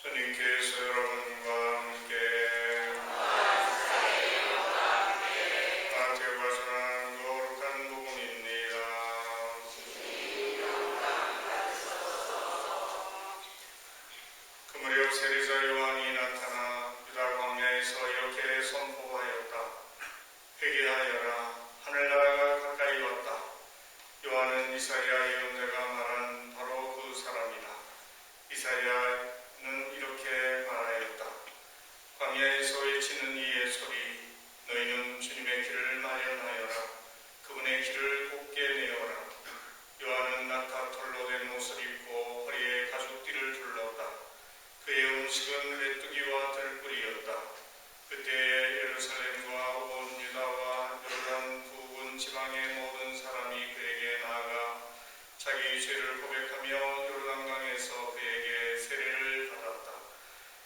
주님께서 여러분과 함께 마태가 전한 거룩한 복음입니다. 그 무렵 세리자 요한이 나타나 유다 광야에서 이렇게 선포하였다. 회개하여라, 하늘나라가 가까이 왔다. 요한은 이사야 예언자가 말한 바로 그 사람이다. 이사야는 이렇게 말하였다. 광야에서 외치는 이의 소리, 너희는 주님의 길을 마련하여라. 그분의 길을 곱게 내어라. 요한은 낙타털로 된 옷을 입고 허리에 가죽띠를 둘렀다. 그의 음식은 메뚜기와 들꿀이었다. 그때 예루살렘과 온 유다와 요르단 부근 지방의 모든 사람이 그에게 나아가 자기 죄를 고백하며 요르단강에서 그에게 세례를 받았다.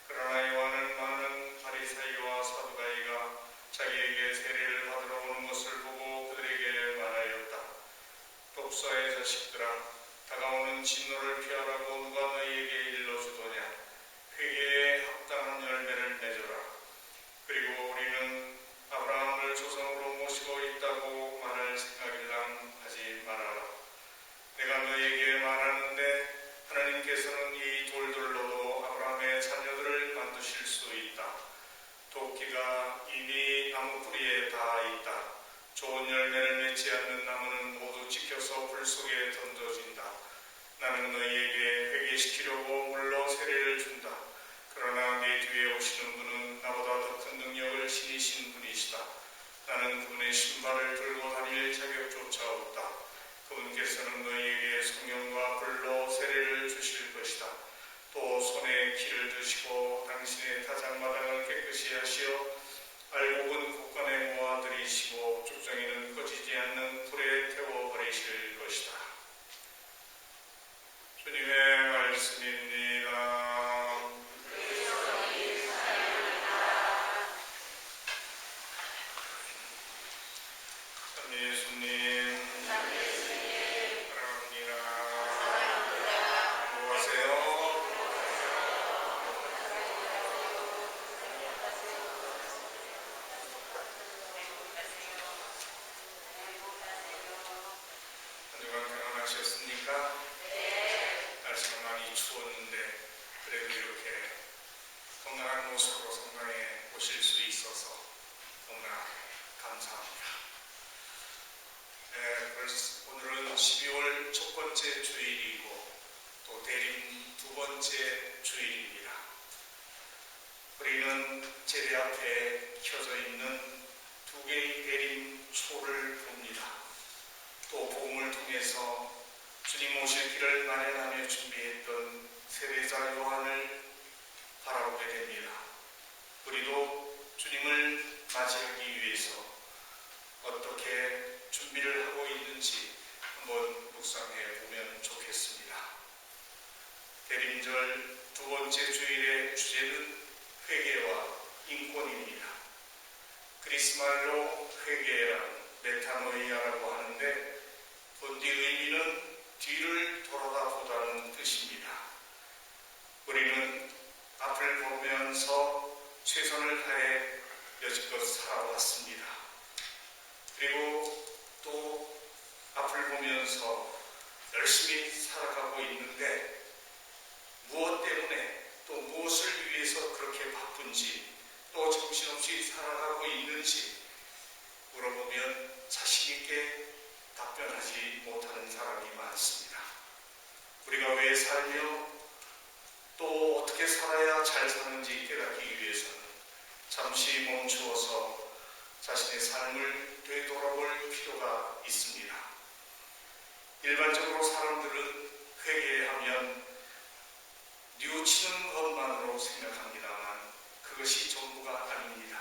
그러나 요한은 많은 바리새인과 사두가이가 자기에게 세례를 받으러 오는 것을 보고 그들에게 말하였다. 독사의 자식들아, 다가오는 진노를 피하라고 누가 너희에게 일러주더냐. 회개에 합당한 열매를 맺어라. 그리고 우리는 아브라함을 조상으로 모시고 있다고 말할 생각일랑 하지 말아라. 내가 너희에게 말하는데 하나님께서는 이 돌들로도 아브라함의 자녀들을 만드실 수 있다. 도끼가 이미 나무 뿌리에 닿아 있다. 좋은 열매를 맺지 않는 나무는 모두 찍혀서 불 속에 던져진다. 나는 너희에게 회개시키려고 물로 세례를 준다. 그러나 내 뒤에 오시는 분은 나보다 더 큰 능력을 지니신 분이시다. 나는 그분의 신발을 들고 다닐 자격조차 없다. 그분께서는 너희에게 성령과 불로 세례를 주실 것이다. 또 손에 키를 드시고 당신의 타작마당을 깨끗이 하시어 알곡은 곳간에 모아들이시고 쭉정이는 꺼지지 않는 불에 태워버리실 것이다. 주님의 말씀입니다. 예수님 사랑합니다. 안녕하세요. 한 주간 평안하셨습니까? 날씨가 많이 추웠는데 그래도 이렇게 건강한 모습으로 성당에 오실 수 있어서 너무나 감사합니다. 오늘은 12월 첫 번째 주일이고 또 대림 두 번째 주일입니다. 우리는 제대 앞에 켜져 있는 두 개의 대림초를 봅니다. 또 복음을 통해서 주님 오실 길을 마련하며 준비했던 세례자 요한을 바라보게 됩니다. 우리도 주님을 맞이하기 위해서 어떻게 준비를 하고 있는지 한번 묵상해 보면 좋겠습니다. 대림절 두 번째 주일의 주제는 회개와 인권입니다. 그리스 말로 회개란 메타노이아라고 하는데 본디 의미는 뒤를 돌아다보다는 뜻입니다. 우리는 앞을 보면서 최선을 다해 여지껏 살아왔습니다. 그리고 또 앞을 보면서 열심히 살아가고 있는데 무엇 때문에 또 무엇을 위해서 그렇게 바쁜지 또 정신없이 살아가고 있는지 물어보면 자신 있게 답변하지 못하는 사람이 많습니다. 우리가 왜 살며 또 어떻게 살아야 잘 사는지 깨닫기 위해서는 잠시 멈추어서 자신의 삶을 되돌아볼 필요가 있습니다. 일반적으로 사람들은 회개하면 뉘우치는 것만으로 생각합니다만 그것이 전부가 아닙니다.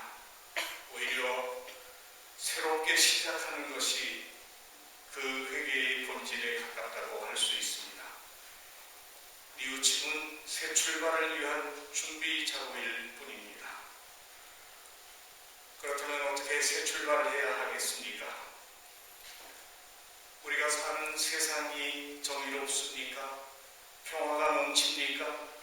오히려 새롭게 시작하는 것이 그 회개의 본질에 가깝다고 할 수 있습니다. 뉘우침은 새 출발을 위한 준비 작업일 뿐입니다. 그렇다면 어떻게 새 출발을 해야 하겠습니까? 우리가 사는 세상이 정의롭습니까? 평화가 넘칩니까?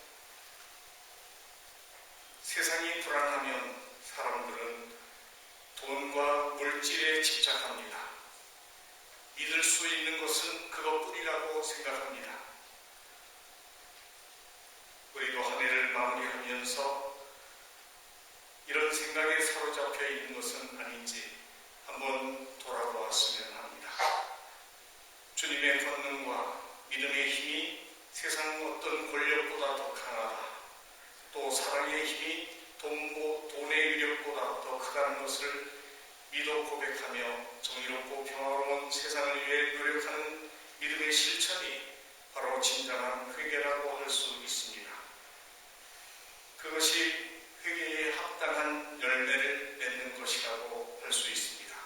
세상이 불안하면 사람들은 돈과 물질에 집착합니다. 믿을 수 있는 것은 그것뿐이라고 생각합니다. 우리도 한 해를 마무리하면서 이런 생각에 사로잡혀 있는 것은 아닌지 한번 돌아보았으면 합니다. 주님의 권능과 믿음의 힘이 세상 어떤 권력보다 더 강하다. 또 사랑의 힘이 돈의 위력보다 더 크다는 것을 믿어 고백하며 정의롭고 평화로운 세상을 위해 노력하는 믿음의 실천이 바로 진정한 회개라고 할 수 있습니다. 그것이 회개에 합당한 열매를 맺는 것이라고 할 수 있습니다.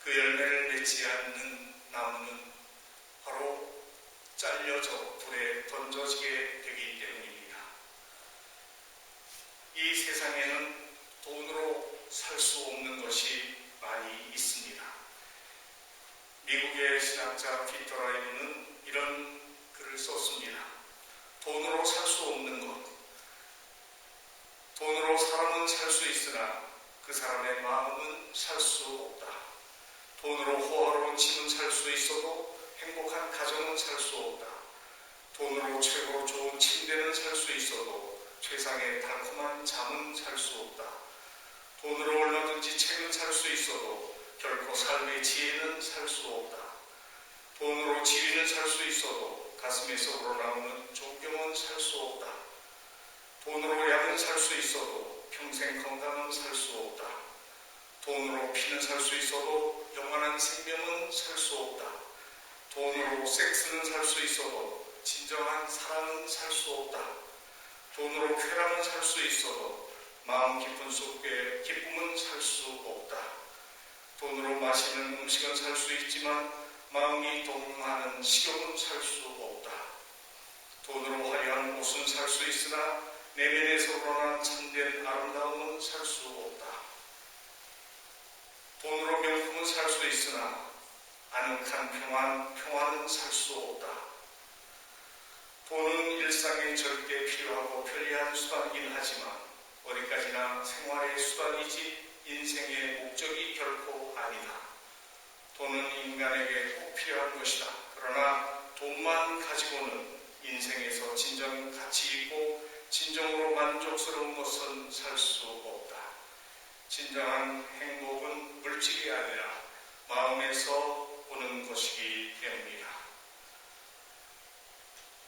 그 열매를 맺지 않는 나무는 바로 잘려져 불에 던져지게 되기 때문입니다. 이 세상에는 돈으로 살 수 없는 것이 많이 있습니다. 미국의 신학자 피터 라이브는 이런 글을 썼습니다. 돈으로 살 수 없는 것. 돈으로 사람은 살 수 있으나 그 사람의 마음은 살 수 없다. 돈으로 호화로운 집은 살 수 있어도 행복한 가정은 살 수 없다. 돈으로 최고로 좋은 침대는 살 수 있어도 최상의 달콤한 잠은 살 수 없다. 돈으로 얼마든지 책은 살 수 있어도 결코 삶의 지혜는 살 수 없다. 돈으로 지위는 살 수 있어도 가슴에서 우러나오는 존경은 살 수 없다. 돈으로 약은 살 수 있어도 평생 건강은 살 수 없다. 돈으로 피는 살 수 있어도 영원한 생명은 살 수 없다. 돈으로 섹스는 살 수 있어도 진정한 사랑은 살 수 없다. 돈으로 쾌락은 살 수 있어도 마음 깊은 속에 기쁨은 살 수 없다. 돈으로 마시는 음식은 살 수 있지만 마음이 동하는 식욕은 살 수 없다. 돈으로 화려한 옷은 살 수 있으나 내면에서 우러난 참된 아름다움은 살 수 없다. 돈으로 명품은 살 수 있으나 아늑한 평화는 살 수 없다. 돈은 일상에 절대 필요하고 편리한 수단이긴 하지만 어디까지나 생활의 수단이지 인생의 목적이 결코 아니다. 돈은 인간에게 꼭 필요한 것이다. 그러나 돈만 가지고는 인생에서 진정 가치 있고 진정으로 만족스러운 것은 살 수 없다. 진정한 행복은 물질이 아니라 마음에서 오는 것이기 때문이다.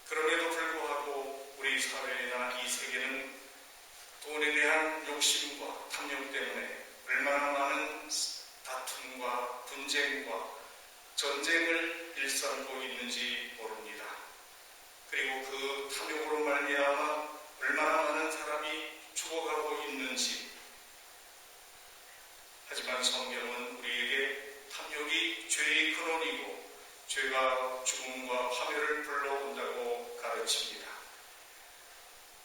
그럼에도 불구하고 우리 사회나 이 세계는 돈에 대한 욕심과 탐욕 때문에 얼마나 많은 다툼과 분쟁과 전쟁을 일삼고 있는지 모릅니다. 그리고 그 탐욕으로 말미암아 얼마나 많은 사람이 죽어가고 있는지. 하지만 성경은 우리에게 탐욕이 죄의 근원이고 죄가 죽음과 파멸을 불러온다고 가르칩니다.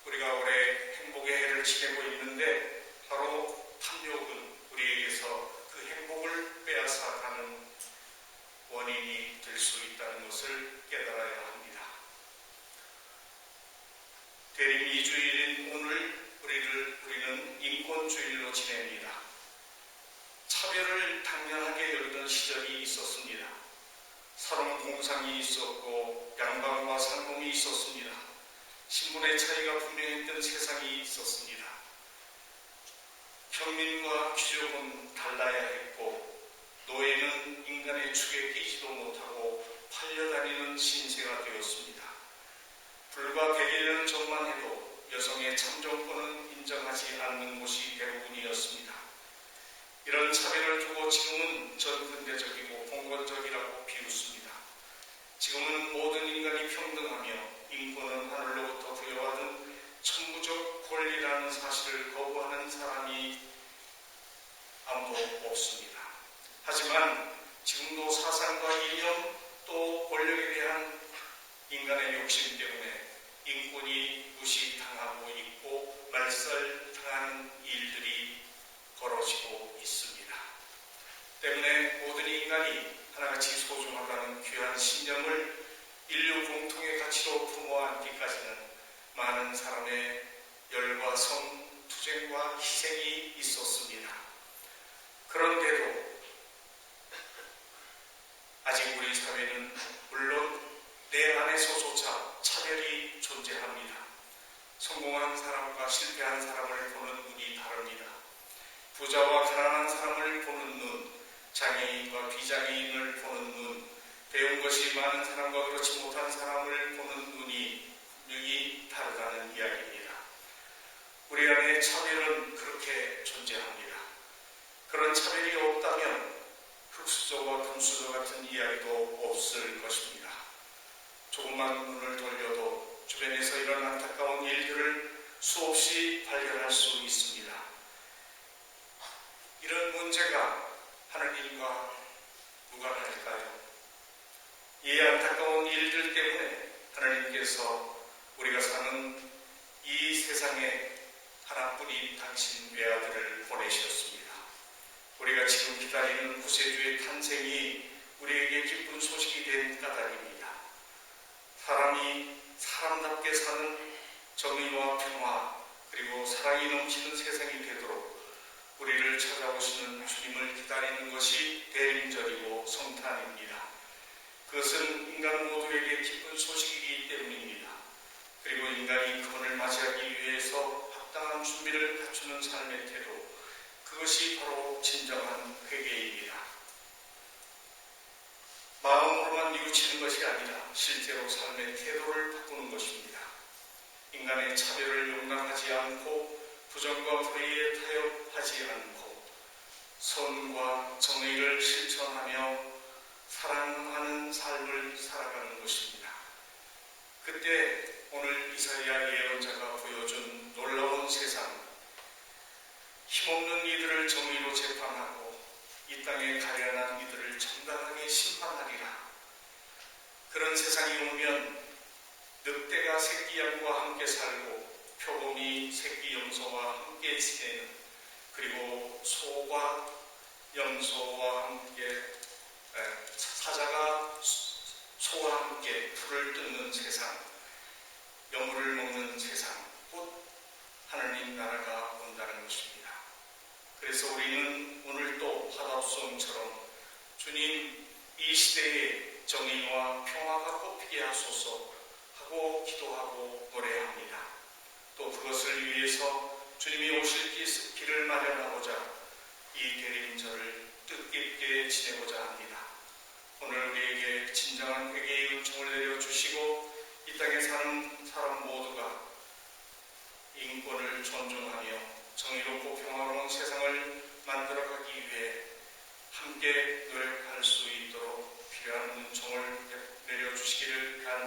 우리가 올해 행복의 해를 지내고 있는데 바로 탐욕은 우리에게서 그 행복을 빼앗아가는 원인이 될 수 있다는 것을 깨달아야 합니다. 대림 2주일인 오늘 우리는 인권주일로 지냅니다. 차별을 당연하게 여기던 시절이 있었습니다. 사롱공상이 있었고 양반과 상공이 있었습니다. 신분의 차이가 분명했던 세상이 있었습니다. 평민과 귀족은 달라야 했고 노예는 인간의 축에 끼지도 못하고 팔려다니는 신세가 되었습니다. 불과 100일 전만 해도 여성의 참정권은 인정하지 않는 곳이 대부분이었습니다. 이런 차별을 두고 지금은 전근대적이고 봉건적이라고 비웃습니다. 지금은 모든 인간이 평등하며 인권은 하늘로부터 부여받은 천부적 권리라는 사실을 거부하는 사람이 아무도 없습니다. 하지만 지금도 사상과 이념 또 권력에 대한 인간의 욕심 때문에 인권이 무시당하고 있고 말살당하는 일들이 벌어지고 있습니다. 때문에 모든 인간이 하나같이 소중하다는 귀한 신념을 인류 공통의 가치로 품어 안기까지는 많은 사람의 열과 성 투쟁과 희생이 있었습니다. 그런데도 아직 우리 사회는 물론 내 안에서조차 차별이 존재합니다. 성공한 사람과 실패한 사람을 보는 눈이 다릅니다. 부자와 가난한 사람을 보는 눈, 장애인과 비장애인을 보는 눈, 배운 것이 많은 사람과 그렇지 못한 사람을 보는 눈이 분명히 다르다는 이야기입니다. 우리 안에 차별은 그렇게 존재합니다. 그런 차별이 없다면 흑수저와 금수저 같은 이야기도 없을 것입니다. 조금만 눈을 돌려도 주변에서 이런 안타까운 일들을 수없이 발견할 수 있습니다. 이런 문제가 하느님과 무관할까요? 이 안타까운 일들 때문에 하나님께서 우리가 사는 이 세상에 하나뿐인 당신 외아들을 보내셨습니다. 우리가 지금 기다리는 구세주의 탄생이 우리에게 기쁜 소식이 된 까닭입니다. 사람이 사람답게 사는 정의와 평화 그리고 사랑이 넘치는 세상이 되도록 우리를 찾아오시는 주님을 기다리는 것이 대림절이고 성탄입니다. 그것은 인간 모두에게 기쁜 소식이기 때문입니다. 그리고 인간이 그분을 맞이하기 위해서 합당한 준비를 갖추는 삶의 태도, 그것이 바로 진정한 회개입니다. 마음으로만 뉘우치는 것이 아니라 실제로 삶의 태도를 바꾸는 것입니다. 인간의 차별을 용납하지 않고 부정과 불의에 타협하지 않고 선과 정의를 실천하며 사랑하는 삶을 살아가는 것입니다. 그때 오늘 이사야 예언자가 보여준 놀라운 세상, 힘없는 이들을 정의로 재판하고 이 땅에 가련한 이들을 정당하게 심판하리라. 그런 세상이 오면 늑대가 새끼 양과 함께 살고 표범이 새끼 염소와 함께 지내는, 그리고 소가 염소와 함께 사자가 소와 함께 풀을 뜯는 세상, 여물을 먹는 세상, 곧 하나님 나라가 온다는 것입니다. 그래서 우리는 오늘도 화답송처럼 주님 이 시대에 정의와 평화가 꽃피게 하소서 하고 기도하고 노래합니다. 또 그것을 위해서 주님이 오실 길을 마련하고자 이 대림절을 뜻깊게 지내고자 합니다. 오늘 우리에게 진정한 회개의 은총을 내려주시고 이 땅에 사는 사람 모두가 인권을 존중하며 정의롭고 평화로운 세상을 만들어가기 위해 함께 노력할 수 있도록 필요한 은총을 내려주시기를 간절히